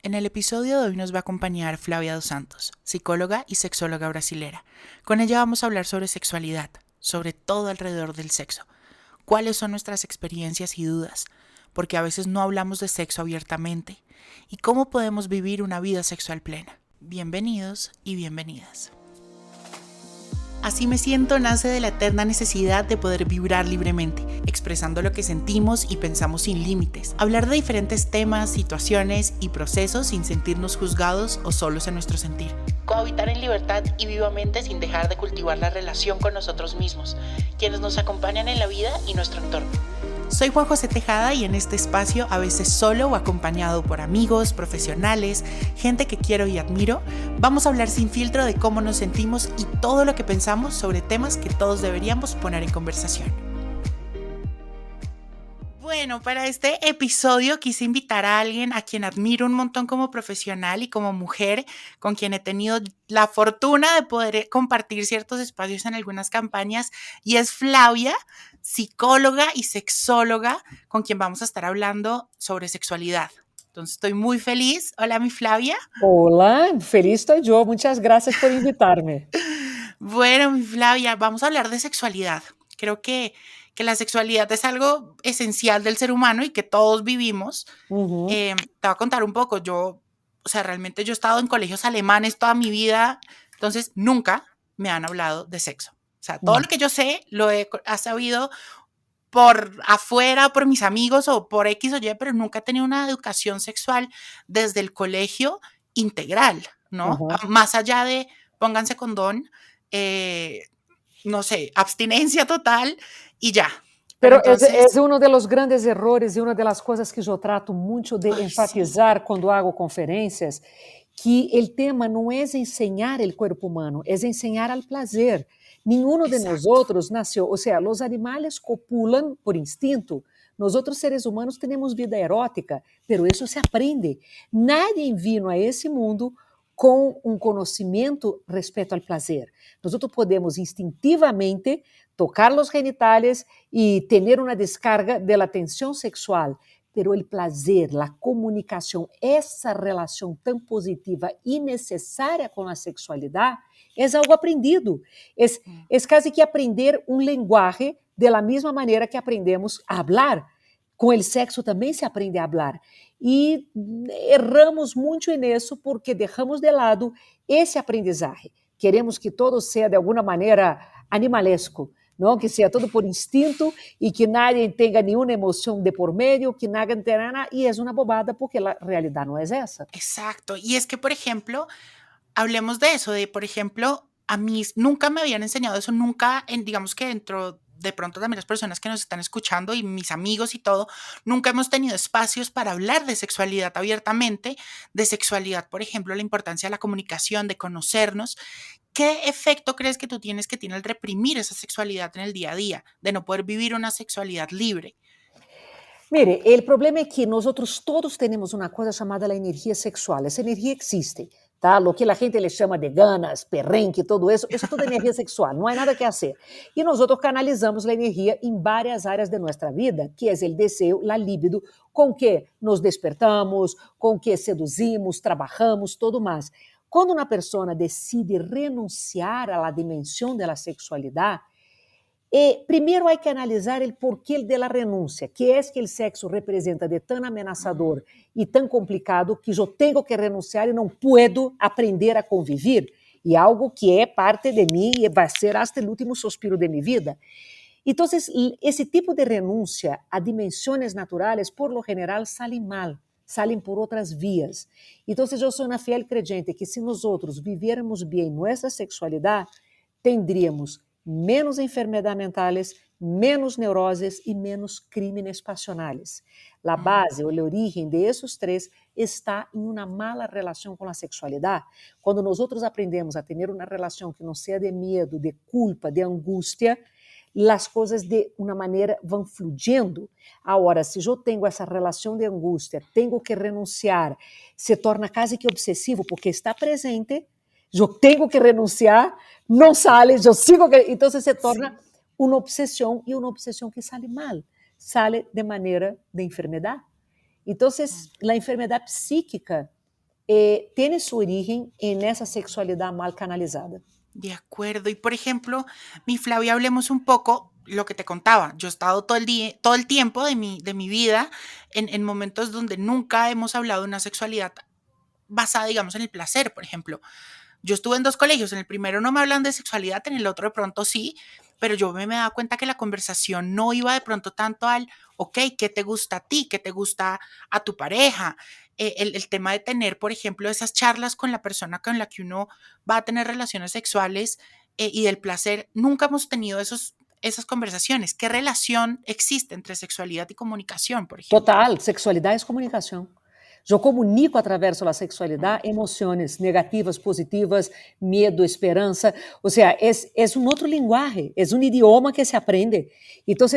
En el episodio de hoy nos va a acompañar Flavia dos Santos, psicóloga y sexóloga brasilera. Con ella vamos a hablar sobre sexualidad, sobre todo alrededor del sexo. ¿Cuáles son nuestras experiencias y dudas? Porque a veces no hablamos de sexo abiertamente. ¿Y cómo podemos vivir una vida sexual plena? Bienvenidos y bienvenidas. Así me siento nace de la eterna necesidad de poder vibrar libremente, expresando lo que sentimos y pensamos sin límites. Hablar de diferentes temas, situaciones y procesos sin sentirnos juzgados o solos en nuestro sentir. Cohabitar en libertad y vivamente sin dejar de cultivar la relación con nosotros mismos, quienes nos acompañan en la vida y nuestro entorno. Soy Juan José Tejada y en este espacio, a veces solo o acompañado por amigos, profesionales, gente que quiero y admiro, vamos a hablar sin filtro de cómo nos sentimos y todo lo que pensamos sobre temas que todos deberíamos poner en conversación. Bueno, para este episodio quise invitar a alguien a quien admiro un montón como profesional y como mujer, con quien he tenido la fortuna de poder compartir ciertos espacios en algunas campañas, y es Flavia, psicóloga y sexóloga, con quien vamos a estar hablando sobre sexualidad. Entonces estoy muy feliz. Hola, mi Flavia. Hola, feliz estoy yo. Muchas gracias por invitarme. Bueno, mi Flavia, vamos a hablar de sexualidad. Creo que la sexualidad es algo esencial del ser humano y que todos vivimos. Uhum. Te voy a contar un poco. Realmente yo he estado en colegios alemanes toda mi vida, entonces nunca me han hablado de sexo. O sea, todo lo que yo sé lo he sabido por afuera, por mis amigos o por X o Y, pero nunca he tenido una educación sexual desde el colegio integral, ¿no? Aham. Más allá de pónganse condón, eh, no sé, abstinencia total y ya. Pero Pero es entonces, uno de los grandes errores e uma das coisas que eu trato muito de ay, sí, enfatizar quando hago conferências, que o tema não é ensinar o corpo humano, é ensinar al placer. Nenhum de nós exacto. outros nasceu, ou seja, os animais copulam por instinto. Nós outros seres humanos temos vida erótica, pero isso se aprende. Nadie vino a esse mundo com um conhecimento respeito ao prazer. Nós outros podemos instintivamente tocar os genitales e ter uma descarga de la tensión sexual, pero o prazer, a comunicação, essa relação tão positiva e necessária com a sexualidade, é algo aprendido. É quase que aprender um linguagem de la mesma maneira que aprendemos a hablar. Com o sexo também se aprende a hablar. E erramos muito nisso porque deixamos de lado esse aprendizagem. Queremos que todo seja de alguma maneira animalesco, não? Que seja todo por instinto e que nadie tenha nenhuma emoção de por meio, que nada tenha nada, e é uma bobada porque a realidade não é essa. Exacto. Y es que, por ejemplo, hablemos de eso, de, por ejemplo, a mí nunca me habían enseñado eso, nunca, digamos que dentro de pronto también las personas que nos están escuchando y mis amigos y todo, nunca hemos tenido espacios para hablar de sexualidad abiertamente, de sexualidad, por ejemplo, la importancia de la comunicación, de conocernos. ¿Qué efecto crees que tú tienes que tiene el reprimir esa sexualidad en el día a día, de no poder vivir una sexualidad libre? Mire, o problema é que nós outros todos temos uma coisa chamada a energia sexual. Essa energia existe, tá? O que a gente le chama de ganas, perrenque, todo isso é toda energia sexual, não há nada que fazer. E nós outros canalizamos a energia em várias áreas de nossa vida, que é o desejo, a libido, com que nos despertamos, com que seduzimos, trabalhamos, todo mais. Quando uma pessoa decide renunciar à dimensão da sexualidade, primeiro há que analisar o porquê da renúncia, que é que o sexo representa de tão ameaçador e tão complicado que eu tenho que renunciar e não puedo aprender a conviver, e algo que é parte de mim e vai ser até o último suspiro de minha vida. Então, esse tipo de renúncia a dimensões naturais, por lo general, saem mal, saem por outras vias. Então, eu sou uma fiel crente que se nós outros vivermos bem nossa sexualidade, tendríamos menos enfermedades mentais, menos neuroses e menos crímenes passionais. A base ou a origem de esses três está em uma mala relação com a sexualidade. Quando nós outros aprendemos a ter uma relação que não seja de medo, de culpa, de angústia, as coisas de uma maneira vão fluyendo. Agora, se eu tenho essa relação de angústia, tenho que renunciar, se torna quase que obsessivo, porque está presente, eu tenho que renunciar, não sai, eu sigo. Então, se torna uma obsessão, e uma obsessão que sai mal, sai de maneira de enfermidade. Então, a enfermidade psíquica tiene su origen en esa sexualidad mal canalizada. De acuerdo. Y por ejemplo, mi Flavia, hablemos un poco lo que te contaba. Yo he estado todo el día, todo el tiempo de mi vida en momentos donde nunca hemos hablado de una sexualidad basada, digamos, en el placer, por ejemplo. Yo estuve en dos colegios, en el primero no me hablan de sexualidad, en el otro de pronto sí, pero yo me daba cuenta que la conversación no iba de pronto tanto al, ok, ¿qué te gusta a ti? ¿Qué te gusta a tu pareja? El tema de tener, por ejemplo, esas charlas con la persona con la que uno va a tener relaciones sexuales y del placer, nunca hemos tenido esas conversaciones. ¿Qué relación existe entre sexualidad y comunicación, por ejemplo? Total, sexualidade é comunicação. Eu comunico através da sexualidade emoções negativas, positivas, medo, esperança. Ou seja, é um outro linguagem, é um idioma que se aprende. Então,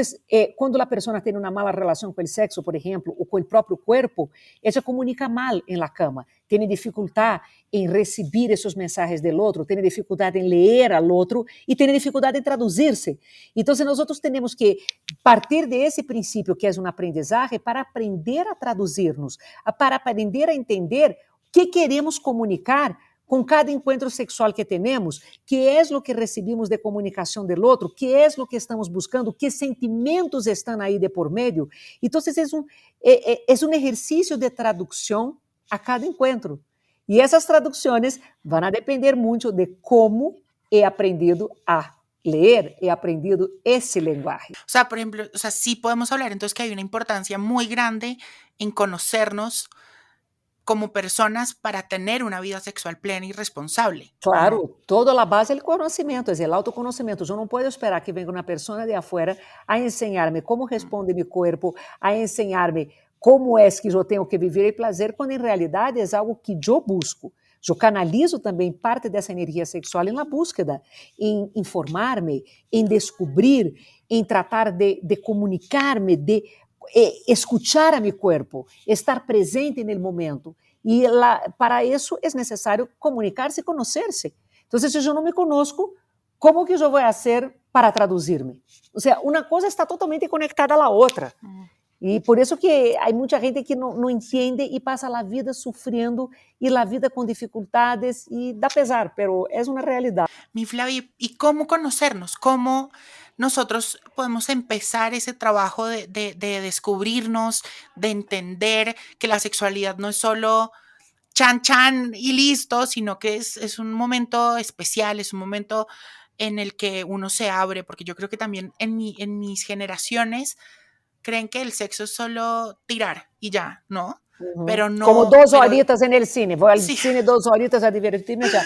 quando a pessoa tem uma mala relação com o sexo, por exemplo, ou com o próprio corpo, ela comunica mal em la cama, tem dificuldade em receber esses mensagens do outro, tem dificuldade em ler ao outro e tem dificuldade em traduzir-se. Então, nós temos que partir desse princípio, que é um aprendizagem, para aprender a traduzir-nos, para aprender a entender o que queremos comunicar com cada encontro sexual que temos, que é o que recebemos de comunicação do outro, que é o que estamos buscando, que sentimentos estão aí de por meio. Então, é um exercício de tradução a cada encontro. E essas traduções vão a depender muito de como he aprendido a leer, he aprendido ese lenguaje. O sea, por ejemplo, o sea, sí podemos hablar entonces que hay una importancia muy grande en conocernos como personas para tener una vida sexual plena y responsable, ¿o no? Claro, toda a base é o conhecimento, é o autoconhecimento. Eu não posso esperar que venha uma pessoa de afuera a ensinar-me como responde meu corpo, a ensinar-me como é que eu tenho que viver e prazer, quando em realidade é algo que eu busco. Eu canalizo também parte dessa energia sexual na búsqueda, em informar-me, em descobrir, em tratar de comunicar-me, de escuchar a meu corpo, estar presente no momento. E para isso é necessário comunicar-se e conhecer-se. Então, se eu não me conosco, como que eu vou fazer para traduzir-me? Ou seja, uma coisa está totalmente conectada à outra. E por isso que há muita gente que não entende e passa a vida sofrendo e a vida com dificuldades e dá pesar, pero é uma realidade. Mi Flavia, ¿y cómo conocernos? ¿Cómo nosotros podemos empezar ese trabajo de descubrirnos, de entender que la sexualidad no es solo chan chan y listo, sino que es un momento especial, es un momento en el que uno se abre, porque yo creo que también en mis generaciones creen que el sexo es solo tirar y ya, ¿no? Pero Como no, 2 pero horitas en el cine, vou ao sí, cine 2 horitas a divertir-me já.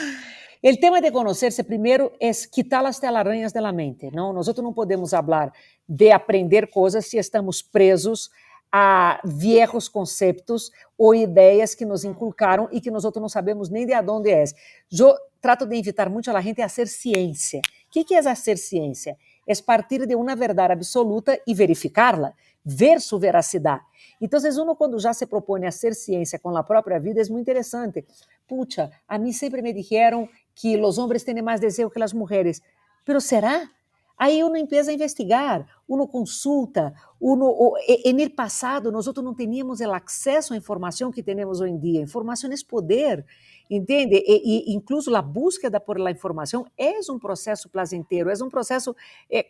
O tema de conhecer-se primeiro é quitar as telarañas da mente. Não, nós não podemos falar de aprender coisas se estamos presos a viejos conceitos ou ideias que nos inculcaram e que nós não sabemos nem de onde é. Eu trato de invitar muito a gente a ser ciência. O que é ser ciência? É partir de uma verdade absoluta e verificá-la, ver sua veracidade. Então, uno quando já se propõe a ser ciência com a própria vida, é muito interessante. Pucha, a mim sempre me dijeron que os homens têm mais desejo que as mulheres. Pero será? Aí uno empieza a investigar, uno consulta, no passado nós não tínhamos o acesso à informação que temos hoje em dia. Informação é poder, entende? E incluso a búsqueda por la informação é um processo placentero, é um processo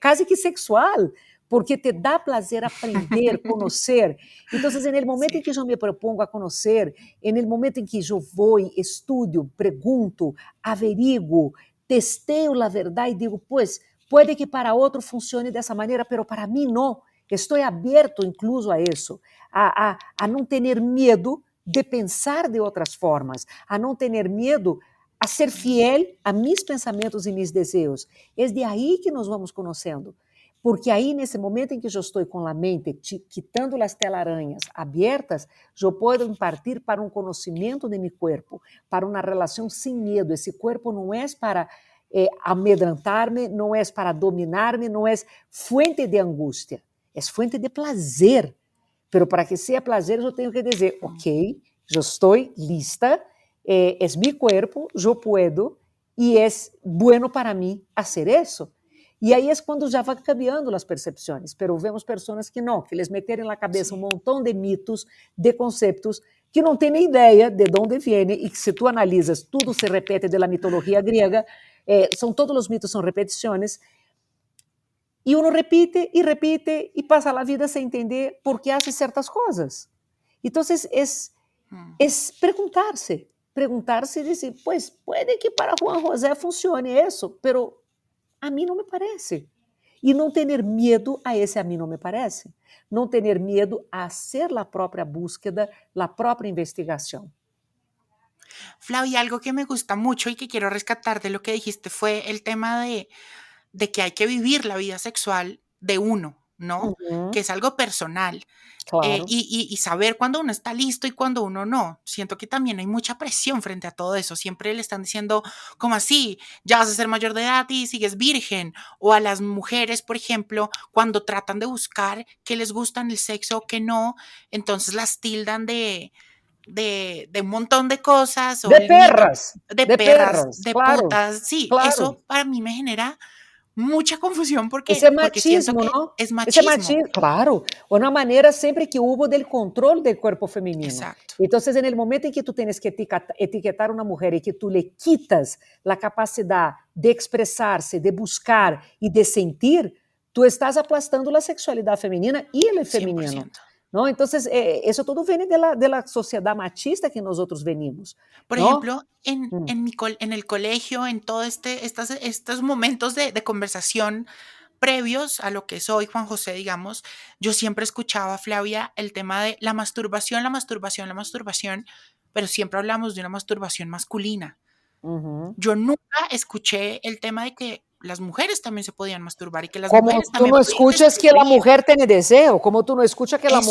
quase que sexual, porque te dá prazer aprender, conhecer. Então, no momento em que eu me propongo a conhecer, no momento em que eu vou, estudo, pergunto, averiguo, testeio a verdade e digo, pues, pode que para outro funcione dessa maneira, pero para mim não. Estou aberto incluso a isso, a não ter medo de pensar de outras formas, a não ter medo a ser fiel a mis pensamentos e mis desejos. É de aí que nós vamos conhecendo. Porque aí, nesse momento em que eu estou com a mente quitando as telarañas abertas, eu posso partir para um conhecimento de meu corpo, para uma relação sem medo. Esse corpo não é para amedrentar-me, não é para dominar-me, não é fuente de angústia, é fuente de prazer. Pero para que seja prazer, eu tenho que dizer, ok, eu estou lista, é meu corpo, eu puedo, e é bueno para mim fazer isso. E aí é quando já vai cambiando as percepções. Pero vemos pessoas que não, que eles meterem na cabeça um montão de mitos, de conceitos, que não tem nem ideia de onde vem, e que se tu analisas, tudo se repete da mitologia grega, são todos os mitos são repetições, e uno repite, e passa a vida sem entender por que hace certas coisas. Então, é perguntar-se e dizer, pues, pode que para Juan José funcione isso, pero a mim não me parece. E não ter medo a esse a mim não me parece. Não ter medo a hacer a própria búsqueda, a própria investigação. Flavia, algo que me gusta mucho y que quiero rescatar de lo que dijiste fue el tema de que hay que vivir la vida sexual de uno, ¿no? Que es algo personal. Claro. Y saber cuándo uno está listo y cuándo uno no. Siento que también hay mucha presión frente a todo eso. Siempre le están diciendo, como así, ya vas a ser mayor de edad y sigues virgen. O a las mujeres, por ejemplo, cuando tratan de buscar que les gustan el sexo o que no, entonces las tildan de un montón de cosas o De el mito perras, de de perras, perras, de claro, putas. Sí, claro. eso para mí me genera mucha confusión Esse é porque siento machismo, que não? es Esse é machismo. machismo, claro. Uma maneira sempre que houve del controle do corpo feminino. Exacto. Então, no momento em que tu tens que etiquetar uma mulher e que tu le quitas a capacidade de expressar-se, de buscar e de sentir, tu estás aplastando a sexualidade feminina e ele feminino. 100%. Não? Então, isso tudo vem da sociedade machista que nós outros venimos. Por Não? ejemplo, en el colegio, en todos estos momentos de conversación previos a lo que soy Juan José, digamos, yo siempre escuchaba, Flavia, el tema de la masturbación, la masturbación, la masturbación, pero siempre hablamos de una masturbación masculina. Uhum. Yo nunca escuché el tema de que las mujeres también se podían masturbar y que las Como mujeres tu también não podían escuchas que a descubrir mulher tem desejo, como tu não escuchas que a eso.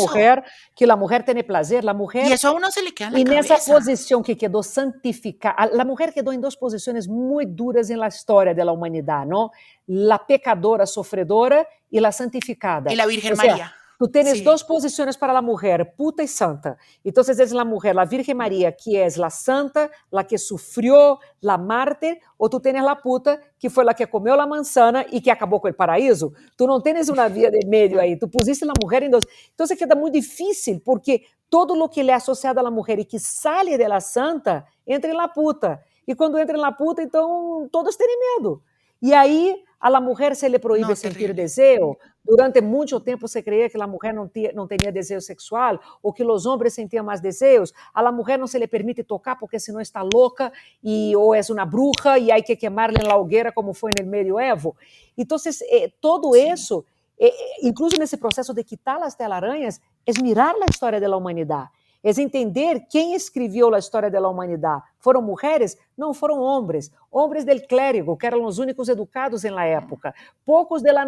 mulher tem prazer, a Y mulher. eso a uno se le queda en la E nessa cabeza. posição que quedou santificada, a mulher quedou em duas posições muito duras na história da humanidade, não? La pecadora sofredora e la Y santificada. la Virgen Ou seja, María. tu tens Sí, duas posições para a mulher, puta e santa. Então, é a mulher, a Virgem Maria, que é a santa, a que sofreu, a mártir, ou tu tens a puta, que foi a que comeu a manzana e que acabou com o paraíso. Tu não tens uma via de meio aí, tu pusiste a mulher em dois. Então, queda muito difícil, porque todo lo que é associado à mulher e que sale de la santa, entra em la puta. E quando entra em la puta, então todos têm medo. E aí a mulher se lhe proíbe no, sentir terrible. desejo. Durante muito tempo se creia que a mulher não tinha desejo sexual, ou que os homens sentiam mais desejos. A mulher não se lhe permite tocar porque senão está louca, ou é uma bruxa, e há que queimar-lhe na hogueira, como foi no medioevo. Então, todo Sí. isso, incluso nesse processo de quitar as telarañas, é mirar a história da humanidade. É entender quem escreveu a história da humanidade. Foram mulheres? Não, foram homens. Homens del clérigo, que eram os únicos educados na época. Poucos de la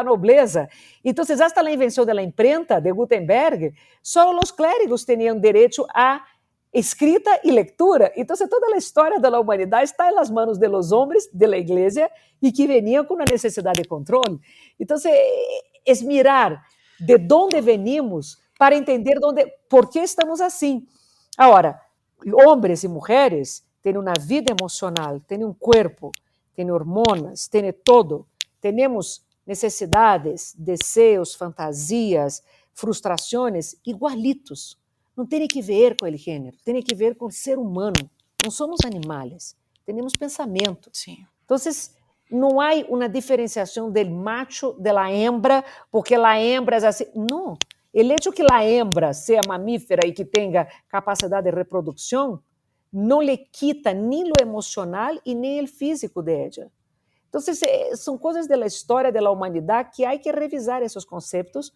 nobleza. Então, hasta a invenção da imprenta, de Gutenberg, só os clérigos tinham direito a escrita e leitura. Então, toda a história da humanidade está nas mãos de los homens de la igreja e que veniam com a necessidade de controle. Então, é mirar de onde venimos para entender por que estamos assim. Agora, homens e mulheres têm uma vida emocional, têm corpo, têm hormonas, têm todo. Temos necessidades, desejos, fantasias, frustrações igualitos. Não tem que ver com o gênero, tem que ver com o ser humano. Não somos animais, temos pensamento. Sí. Então, não há uma diferenciação do macho, da hembra, porque a hembra é assim. Não. O hecho que a hembra seja mamífera e que tenha capacidade de reprodução não lhe quita nem o emocional e nem o físico de ela. Então, são coisas da história da humanidade que há que revisar esses conceitos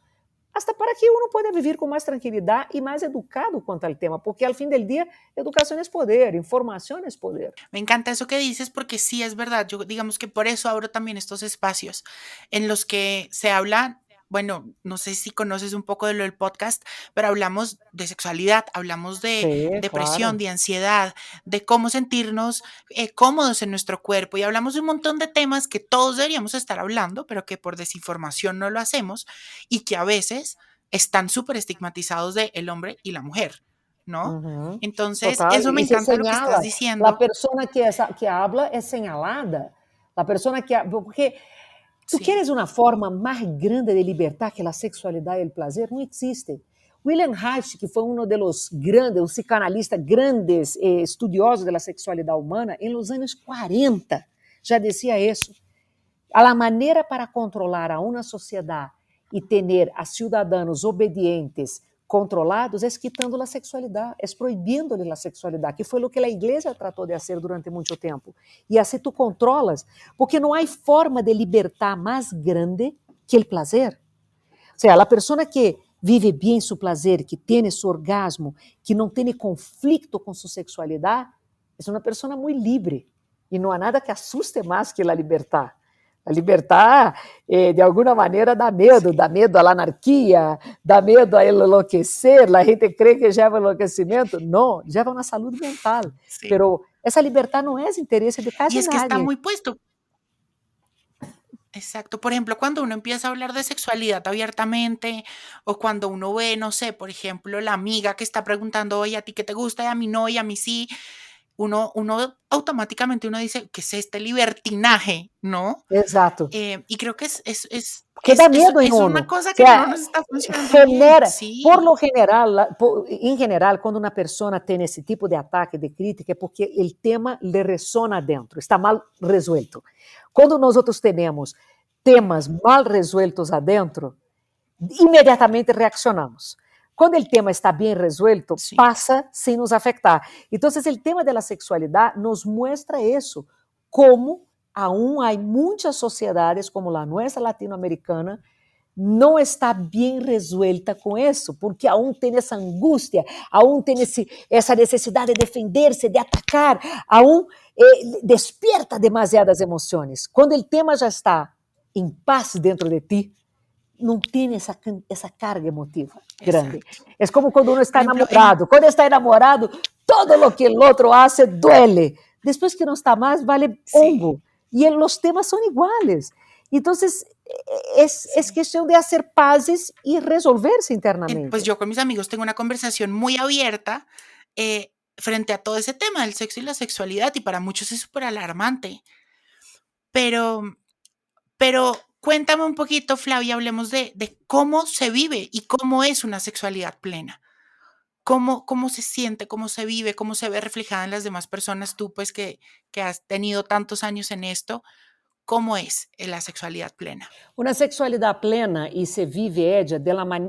hasta para que uno pueda viver com mais tranquilidade e mais educado quanto ao tema, porque al fin del día, educación es poder, información es poder. Me encanta eso que dices porque sí es verdad. Yo digamos que por eso abro también estos espacios en los que se habla, bueno, no sé si conoces un poco de lo del podcast, pero hablamos de sexualidad, hablamos de Sí, depresión, claro. de ansiedad, de cómo sentirnos cómodos en nuestro cuerpo y hablamos de un montón de temas que todos deberíamos estar hablando, pero que por desinformación no lo hacemos y que a veces están súper estigmatizados de el hombre y la mujer, ¿no? Uhum. Entonces, Total. eso me E se encanta lo que estás señala, a diciendo. pessoa que habla é señalada. A pessoa que porque tu Sí, queres uma forma mais grande de libertar que a sexualidade e o prazer? Não existe. William Reich, que foi um dos grandes, um psicanalista grandes estudiosos da sexualidade humana, em los anos 40, já dizia isso. A maneira para controlar a uma sociedade e ter a cidadãos obedientes controlados é quitando a sexualidade, é proibindo-lhe a sexualidade, que foi o que a igreja tratou de fazer durante muito tempo. E assim tu controlas, porque não há forma de libertar mais grande que o prazer. O sea, a pessoa que vive bem seu prazer, que tem seu orgasmo, que não tem conflito com sua sexualidade, é uma pessoa muito livre. E não há nada que assuste mais que a libertar. A libertar, de alguma maneira, dá medo à anarquia, dá medo a enlouquecer, a gente crê que leva enlouquecimento. Não, leva uma saúde mental. Sí. Pero essa libertar não é interesse de Y quase es que está nadie. muy puesto. Exacto. Por ejemplo, cuando uno empieza a hablar de sexualidad abiertamente o cuando uno ve, no sé, por ejemplo, la amiga que está preguntando, oye, ¿a ti qué te gusta? Y a mí no, y a mí sí. Uno automáticamente uno dice, ¿qué es este libertinaje? ¿No? Exato. Y creo que Que dá medo em es una uno. cosa O que no sea, nos está funcionando bien. genera, por Sí, lo general, em geral, quando uma pessoa tem esse tipo de ataque, de crítica, é porque o tema lhe ressona dentro, está mal resuelto. Quando nós outros temos temas mal resueltos adentro, imediatamente reaccionamos. Quando o tema está bem resuelto, sí, passa sem nos afetar. Então, o tema da sexualidade nos mostra isso, como aún há muitas sociedades, como a nossa latino-americana, não está bem resuelta com isso, porque aún tem essa angústia, aún tem essa necessidade de defender-se, de atacar, aún despierta demasiadas emoções. Quando o tema já está em paz dentro de ti, não tem essa carga emotiva grande. exacto. É como quando uno Por está ejemplo, enamorado. Quando está enamorado, todo lo que o outro hace duele. Depois que não está mais, vale sí, hongo. E os temas são iguais. Então, é sí. questão de fazer pazes e resolver-se Pues internamente. yo con mis amigos tengo una conversación muy abierta frente a todo ese tema del sexo y la sexualidad y para muchos es súper alarmante. Pero, pero cuéntame un poquito, Flavia, hablemos de cómo se vive y cómo es una sexualidad plena. ¿Cómo se siente, cómo se vive, cómo se ve reflejada en las demás personas? Tú, pues, que has tenido tantos años en esto, ¿cómo es la sexualidad plena? Uma sexualidade plena e se vive ella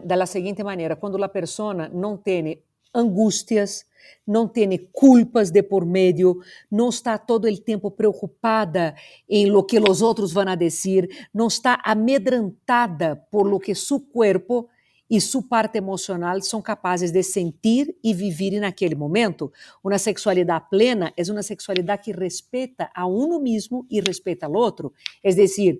da seguinte maneira: quando a pessoa não tem angústias, não tem culpas de por meio, não está todo o tempo preocupada em lo que os outros vão a dizer, não está amedrentada por lo que seu corpo e sua parte emocional são capazes de sentir e viver naquele momento. Uma sexualidade plena é uma sexualidade que respeita a uno mesmo e respeita ao outro. É decir,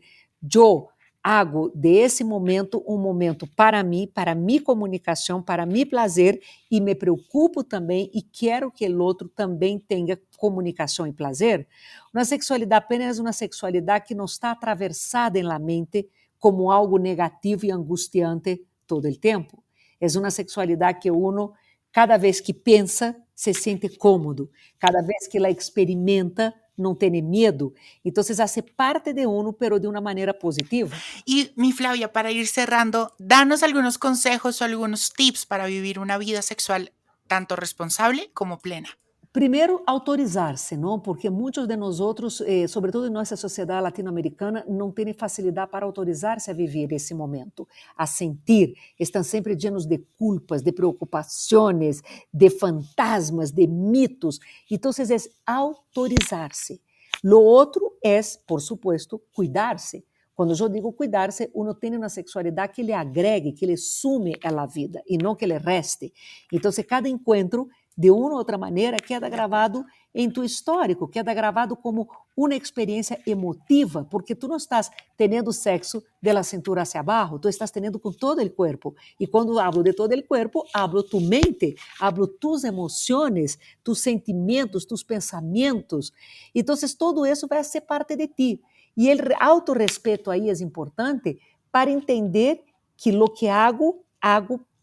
eu hago de esse momento um momento para mim, para minha comunicação, para meu prazer e me preocupo também e quero que o outro também tenha comunicação e prazer. Uma sexualidade apenas uma sexualidade que não está atravessada na mente como algo negativo e angustiante todo o tempo. É uma sexualidade que uno, cada vez que pensa, se sente cômodo, cada vez que la experimenta, não tem medo. Então, hace parte de uno, pero de uma maneira positiva. Y mi Flavia, para ir cerrando, danos algunos consejos o algunos tips para vivir una vida sexual tanto responsable como plena. Primeiro, autorizar-se, não? Porque muitos de nós outros, sobretudo em nossa sociedade latino-americana, não têm facilidade para autorizar-se a viver esse momento, a sentir. Estão sempre llenos de culpas, de preocupações, de fantasmas, de mitos. Então, é autorizar-se. Lo outro é, por supuesto, cuidar-se. Quando eu digo cuidar-se, uno tem uma sexualidade que lhe agregue, que lhe sume à vida e não que lhe reste. Então, cada encontro de uma ou outra maneira, queda De acuerdo. gravado em tu histórico, queda gravado como uma experiência emotiva, porque tu não estás tendo sexo de la cintura hacia abaixo, tu estás tendo com todo o corpo. E quando hablo de todo o corpo, hablo tu mente, hablo tus emoções, tus sentimentos, tus pensamentos. Então, todo isso vai ser parte de ti. E o autorrespeito aí é importante para entender que lo que hago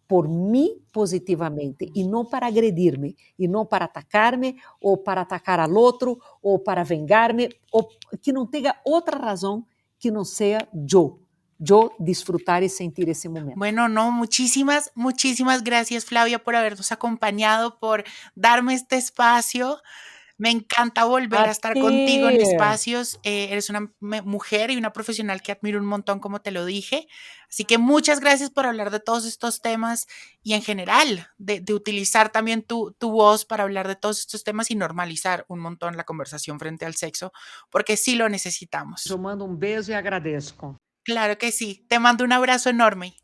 por mim positivamente e não para agredir-me, e não para atacar-me, ou para atacar ao outro, ou para vengar-me, ou que não tenha outra razão que não seja eu. yo disfrutar y sentir ese momento. Bueno, no, muchísimas, muchísimas gracias, Flavia, por habernos acompañado, por darme este espacio. Me encanta volver A a estar contigo en ti. espacios. Eres una mujer y una profesional que admiro un montón, como te lo dije. Así que muchas gracias por hablar de todos estos temas y en general de utilizar también tu voz para hablar de todos estos temas y normalizar un montón la conversación frente al sexo, porque sí lo Eu necesitamos. mando um beijo e agradeço. Claro que sí. Te mando un abrazo enorme.